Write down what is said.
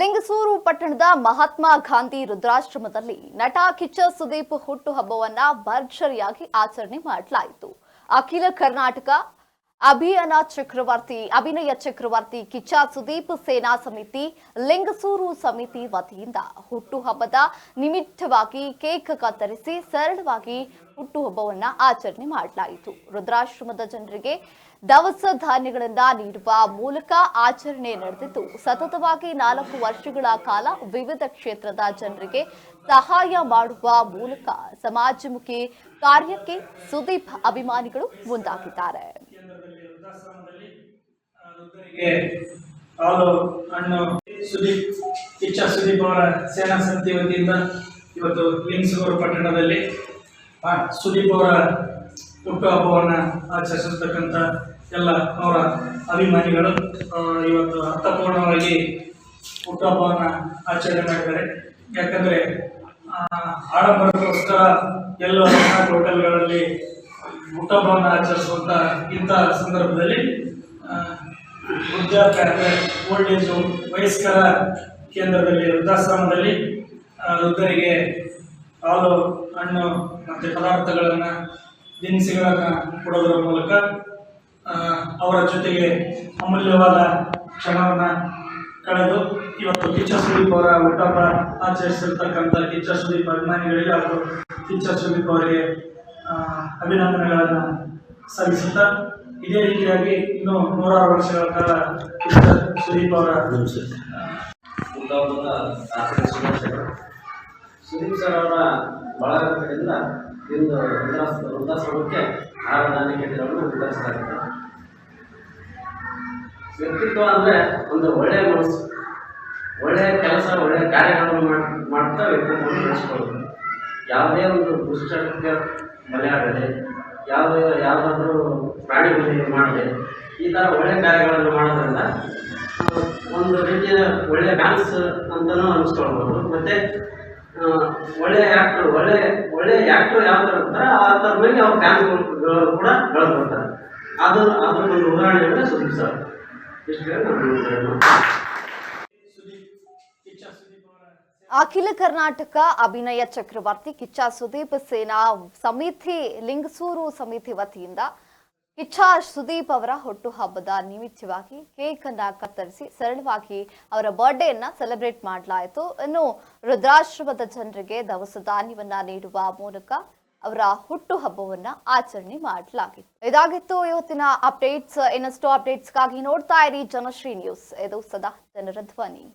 ಲಿಂಗಸೂರು ಪಟ್ಟಣದ ಮಹಾತ್ಮ ಗಾಂಧಿ ವೃದ್ಧಾಶ್ರಮದಲ್ಲಿ ನಟ ಕಿಚ್ಚ ಸುದೀಪ್ ಹುಟ್ಟುಹಬ್ಬವನ್ನ ಭರ್ಜರಿಯಾಗಿ ಆಚರಣೆ ಮಾಡಲಾಯಿತು. ಅಖಿಲ ಕರ್ನಾಟಕ ಅಭಿನಯ ಚಕ್ರವರ್ತಿ ಕಿಚ್ಚ ಸುದೀಪ್ ಸೇನಾ ಸಮಿತಿ ಲಿಂಗಸೂರು ಸಮಿತಿ ವತಿಯಿಂದ ಹುಟ್ಟುಹಬ್ಬದ ನಿಮಿತ್ತವಾಗಿ ಕೇಕ್ ಕತ್ತರಿಸಿ ಸರಳವಾಗಿ ಹುಟ್ಟುಹಬ್ಬವನ್ನ ಆಚರಣೆ ಮಾಡಲಾಯಿತು. ವೃದ್ಧಾಶ್ರಮದ ಜನರಿಗೆ ದವಸ ಧಾನ್ಯಗಳನ್ನ ನೀಡುವ ಮೂಲಕ ಆಚರಣೆ ನಡೆದಿದ್ದು, ಸತತವಾಗಿ 4 ವರ್ಷಗಳ ಕಾಲ ವಿವಿಧ ಕ್ಷೇತ್ರದ ಜನರಿಗೆ ಸಹಾಯ ಮಾಡುವ ಮೂಲಕ ಸಮಾಜಮುಖಿ ಕಾರ್ಯಕ್ಕೆ ಸುದೀಪ್ ಅಭಿಮಾನಿಗಳು ಮುಂದಾಗಿದ್ದಾರೆ. ಕಿಚ್ಚ ಸುದೀಪ್ ಅವರ ಸೇನಾ ಸಮಿತಿ ವತಿಯಿಂದ ಇವತ್ತು ಲಿಂಗಸೂರು ಪಟ್ಟಣದಲ್ಲಿ ಸುದೀಪ್ ಅವರ ಹುಟ್ಟುಹಬ್ಬವನ್ನು ಆಚರಿಸಿರ್ತಕ್ಕಂಥ ಎಲ್ಲ ಅವರ ಅಭಿಮಾನಿಗಳು ಇವತ್ತು ಅರ್ಥಪೂರ್ಣವಾಗಿ ಹುಟ್ಟುಹಬ್ಬವನ್ನು ಆಚರಣೆ ಮಾಡಿದ್ದಾರೆ. ಯಾಕಂದರೆ ಆಡಂಬರಕ್ಕೋಸ್ಕರ ಎಲ್ಲ ಹೋಟೆಲ್ಗಳಲ್ಲಿ ಹುಟ್ಟುಹಬ್ಬವನ್ನು ಆಚರಿಸುವಂಥ ಇಂಥ ಸಂದರ್ಭದಲ್ಲಿ ವೃದ್ಧಾಪ್ಯ ಅಂದರೆ ಓಲ್ಡ್ ಏಜ್ ವಯಸ್ಕರ ಕೇಂದ್ರದಲ್ಲಿ ವೃದ್ಧಾಶ್ರಮದಲ್ಲಿ ವೃದ್ಧರಿಗೆ ಹಾಲು ಹಣ್ಣು ಮತ್ತು ಪದಾರ್ಥಗಳನ್ನು ದಿನಸಿಗಳನ್ನು ಕೊಡೋದರ ಮೂಲಕ ಅವರ ಜೊತೆಗೆ ಅಮೂಲ್ಯವಾದ ಕ್ಷಣವನ್ನು ಕಳೆದು ಇವತ್ತು ಕಿಚ್ಚ ಸುದೀಪ್ ಅವರ ಹುಟ್ಟುಹಬ್ಬ ಆಚರಿಸಿರ್ತಕ್ಕಂಥ ಕಿಚ್ಚ ಸುದೀಪ್ ಅಭಿಮಾನಿಗಳಿಗೆ ಹಾಗೂ ಕಿಚ್ಚ ಸುದೀಪ್ ಅವರಿಗೆ ಅಭಿನಂದನೆಗಳನ್ನು ಸಲ್ಲಿಸುತ್ತಾ ಇದೇ ರೀತಿಯಾಗಿ ಇನ್ನೂ 100 ವರ್ಷಗಳ ಕಾಲ ಕಿಚ್ಚ ಸುದೀಪ್ ಅವರ ಹುಟ್ಟುಹಬ್ಬದ ಶುಭಾಶಯಗಳು. ಸುದೀಪ್ ಸರ್ ಅವರ ಬಳಗದಿಂದ ಇಂದು ವೃದ್ಧಾಶ್ರಮಕ್ಕೆ ಆಹಾರ ಧಾನ್ಯ ಕಿಟ್ಗಳನ್ನು ವಿತರಿಸಲಾಗಿದೆ. ವ್ಯಕ್ತಿತ್ವ ಅಂದರೆ ಒಂದು ಒಳ್ಳೆಯ ಮನಸ್ಸು, ಒಳ್ಳೆಯ ಕೆಲಸ, ಒಳ್ಳೆಯ ಕಾರ್ಯಗಳನ್ನು ಮಾಡ್ತಾ ವ್ಯಕ್ತಿತ್ವವನ್ನು ಬೆಳೆಸ್ಕೊಳ್ಳೋದು. ಯಾವುದೇ ಒಂದು ದುಶ್ಚಟಕ್ಕೆ ಬಲಿಯಾಗದೆ, ಯಾವುದಾದ್ರೂ ಪ್ರಾಣಿ ಬಲಿ ಮಾಡದೆ ಈ ಥರ ಒಳ್ಳೆಯ ಕಾರ್ಯಗಳನ್ನು ಮಾಡೋದ್ರಿಂದ ಒಂದು ರೀತಿಯ ಒಳ್ಳೆಯ ಡ್ಯಾನ್ಸ್ ಅಂತಲೂ ಅನಿಸ್ಕೊಳ್ಬೋದು. ಮತ್ತು ಒಳ್ಳೆಯ ಆ್ಯಕ್ಟ್ರು ಯಾವ ಥರ ಇರ್ತಾರೆ ಆ ಥರ ಮೇಲೆ ಅವ್ರ ಫ್ಯಾನ್ಸ್ಗಳು ಕೂಡ ಬೆಳೆದ್ಬಿಡ್ತಾರೆ. ಅದ್ರ ಒಂದು ಉದಾಹರಣೆ ಅಂದರೆ ಸುದೀಪ್ ಸರ್. ಅಖಿಲ ಕರ್ನಾಟಕ ಅಭಿನಯ ಚಕ್ರವರ್ತಿ ಕಿಚ್ಚ ಸುದೀಪ್ ಸೇನಾ ಸಮಿತಿ ಲಿಂಗಸೂರು ಸಮಿತಿ ವತಿಯಿಂದ ಕಿಚ್ಚ ಸುದೀಪ್ ಅವರ ಹುಟ್ಟುಹಬ್ಬದ ನಿಮಿತ್ತವಾಗಿ ಕೇಕ್ ಅನ್ನ ಕತ್ತರಿಸಿ ಸರಳವಾಗಿ ಅವರ ಬರ್ಡೇಯನ್ನ ಸೆಲೆಬ್ರೇಟ್ ಮಾಡಲಾಯಿತು. ಇನ್ನು ವೃದ್ಧಾಶ್ರಮದ ಜನರಿಗೆ ದವಸ ಧಾನ್ಯವನ್ನ ನೀಡುವ ಮೂಲಕ ಅವರ ಹುಟ್ಟುಹಬ್ಬವನ್ನ ಆಚರಣೆ ಮಾಡಲಾಗಿತ್ತು. ಇದಾಗಿತ್ತು ಇವತ್ತಿನ ಅಪ್ಡೇಟ್ಸ್. ಇನ್ನಷ್ಟು ಅಪ್ಡೇಟ್ಸ್ಗಾಗಿ ನೋಡ್ತಾ ಇರಿ ಜನಶ್ರೀ ನ್ಯೂಸ್. ಇದು ಸದಾ ಜನರ ಧ್ವನಿ.